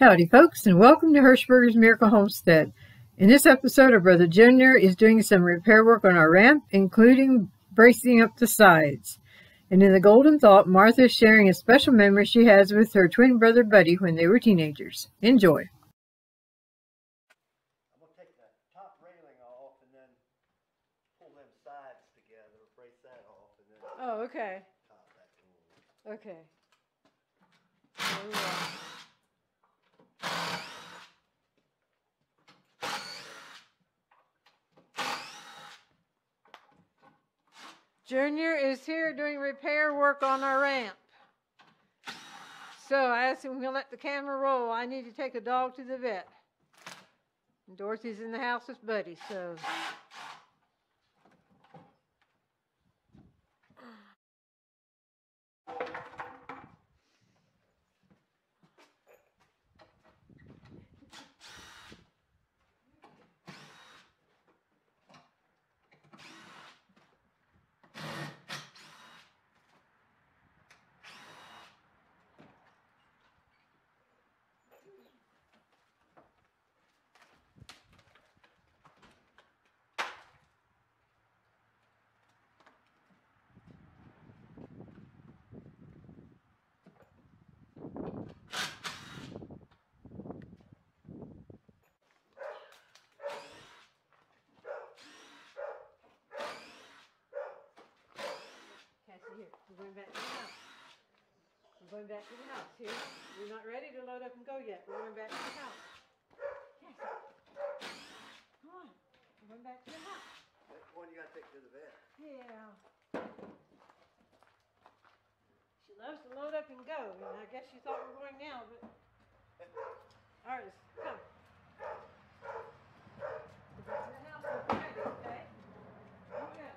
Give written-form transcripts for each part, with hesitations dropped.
Howdy folks, and welcome to Hershberger's Miracle Homestead. In this episode, our brother Junior is doing some repair work on our ramp, including bracing up the sides. And in the Golden Thought, Martha is sharing a special memory she has with her twin brother Buddy when they were teenagers. Enjoy. I'm going to take the top railing off and then pull them sides together, brace that off, and then Oh, okay. top that tool. Okay. Junior is here doing repair work on our ramp. So I asked him, we'll let the camera roll. I need to take a dog to the vet. And Dorothy's in the house with Buddy, so. Here, we're going back to the house. We're going back to the house. Here, we're not ready to load up and go yet. We're going back to the house. Cassie, come on. We're going back to the house. That's one you got to take to the vet. Yeah. She loves to load up and go, and I guess she thought we were going now, but. All right, let's go. We're back to the house. We're ready, okay? Okay.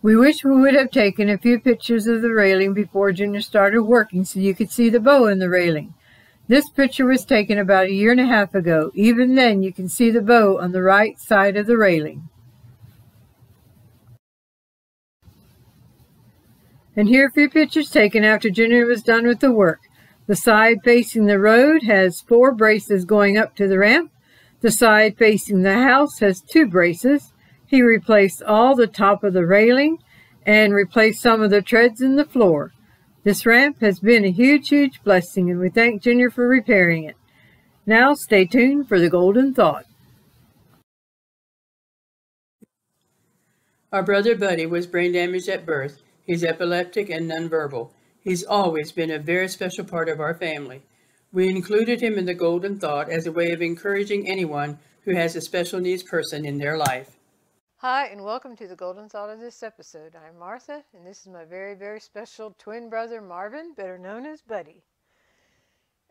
We wish we would have taken a few pictures of the railing before Junior started working so you could see the bow in the railing. This picture was taken about 1.5 years ago. Even then you can see the bow on the right side of the railing. And here are a few pictures taken after Junior was done with the work. The side facing the road has 4 braces going up to the ramp. The side facing the house has 2 braces. He replaced all the top of the railing and replaced some of the treads in the floor. This ramp has been a huge, huge blessing, and we thank Junior for repairing it. Now stay tuned for the Golden Thought. Our brother Buddy was brain damaged at birth. He's epileptic and nonverbal. He's always been a very special part of our family. We included him in the Golden Thought as a way of encouraging anyone who has a special needs person in their life. Hi, and welcome to the Golden Thought of this episode. I'm Martha, and this is my very, very special twin brother Marvin, better known as Buddy.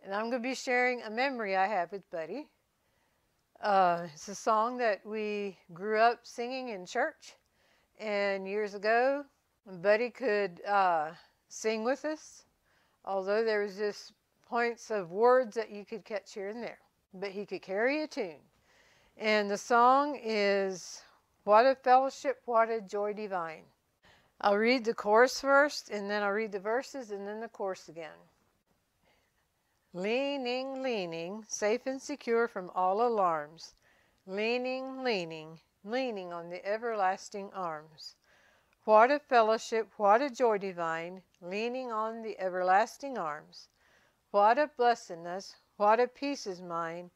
And I'm going to be sharing a memory I have with Buddy. It's a song that we grew up singing in church. And years ago, when Buddy could sing with us, although there was just points of words that you could catch here and there, but he could carry a tune. And the song is What a Fellowship, What a Joy Divine. I'll read the chorus first, and then I'll read the verses, and then the chorus again. Leaning, leaning, safe and secure from all alarms. Leaning, leaning, leaning on the everlasting arms. What a fellowship, what a joy divine, leaning on the everlasting arms. What a blessedness, what a peace is mine,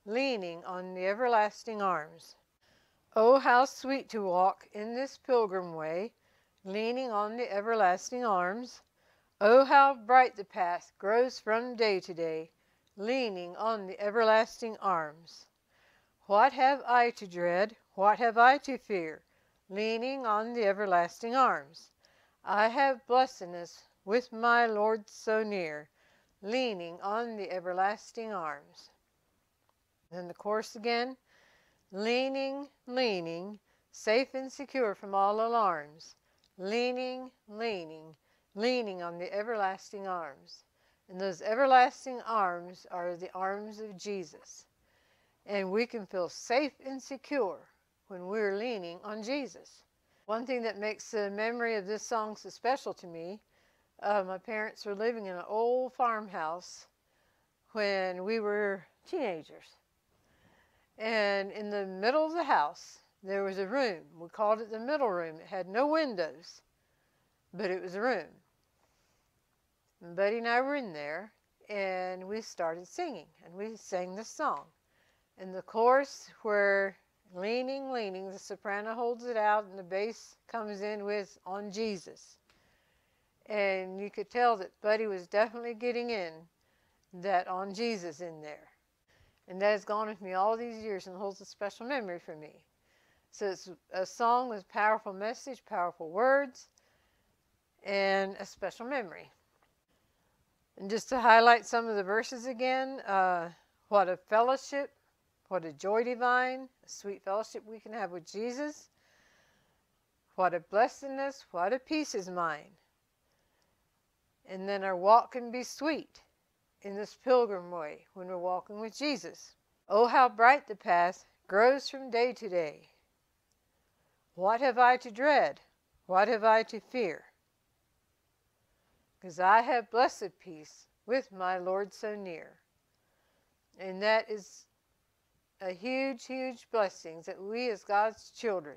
leaning on the everlasting arms. Oh, how sweet to walk in this pilgrim way, leaning on the everlasting arms. Oh, how bright the path grows from day to day, leaning on the everlasting arms. What have I to dread? What have I to fear? Leaning on the everlasting arms. I have blessedness with my Lord so near, leaning on the everlasting arms. Then the chorus again. Leaning, leaning, safe and secure from all alarms. Leaning, leaning, leaning on the everlasting arms. And those everlasting arms are the arms of Jesus. And we can feel safe and secure when we're leaning on Jesus. One thing that makes the memory of this song so special to me, my parents were living in an old farmhouse when we were teenagers. And in the middle of the house, there was a room. We called it the middle room. It had no windows, but it was a room. And Buddy and I were in there, and we started singing, and we sang this song. And the chorus where leaning, leaning, the soprano holds it out, and the bass comes in with on Jesus. And you could tell that Buddy was definitely getting in that on Jesus in there. And that has gone with me all these years and holds a special memory for me. So it's a song with powerful message, powerful words, and a special memory. And just to highlight some of the verses again, what a fellowship, what a joy divine, a sweet fellowship we can have with Jesus. What a blessedness, what a peace is mine. And then our walk can be sweet in this pilgrim way when we're walking with Jesus. Oh, how bright the path grows from day to day. What have I to dread? What have I to fear? Because I have blessed peace with my Lord so near. And that is a huge, huge blessing that we as God's children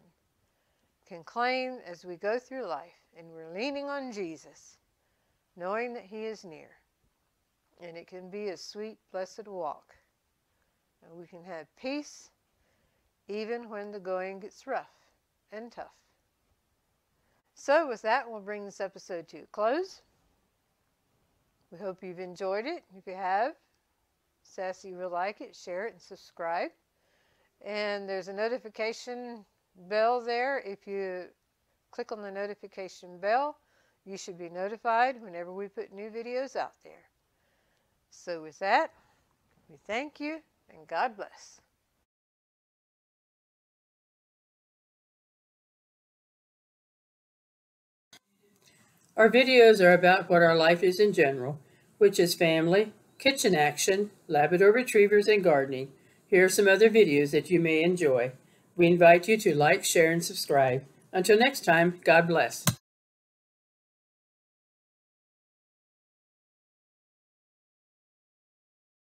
can claim as we go through life. And we're leaning on Jesus, knowing that He is near. And it can be a sweet, blessed walk. And we can have peace even when the going gets rough and tough. So with that, we'll bring this episode to a close. We hope you've enjoyed it. If you have, Sassy will like it, share it, and subscribe. And there's a notification bell there. If you click on the notification bell, you should be notified whenever we put new videos out there. So with that, we thank you and God bless. Our videos are about what our life is in general, which is family, kitchen action, Labrador retrievers, and gardening. Here are some other videos that you may enjoy. We invite you to like, share, and subscribe. Until next time, God bless.